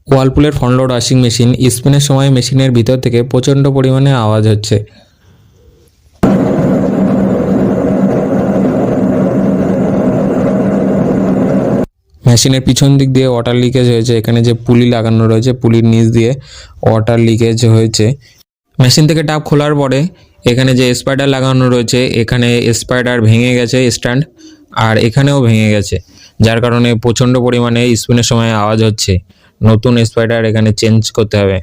ওয়ালপুলের front load washing machine স্পিনের সময় মেশিনের ভিতর থেকে প্রচণ্ড পরিমাণে আওয়াজ হচ্ছে। মেশিনের পিছন দিক দিয়ে ওয়াটার লিকেজ হয়েছে। এখানে যে পুলি লাগানো রয়েছে পুলির নিচ দিয়ে ওয়াটার লিকেজ হয়েছে। মেশিন থেকে টাপ খোলার পরে এখানে যে স্পাইডার লাগানো রয়েছে এখানে স্পাইডার ভেঙে গেছে স্ট্যান্ড, আর এখানেও ভেঙে গেছে, যার কারণে প্রচণ্ড পরিমাণে স্পিনের সময় আওয়াজ হচ্ছে। নতুন স্পাইডার এখানে চেঞ্জ করতে হবে।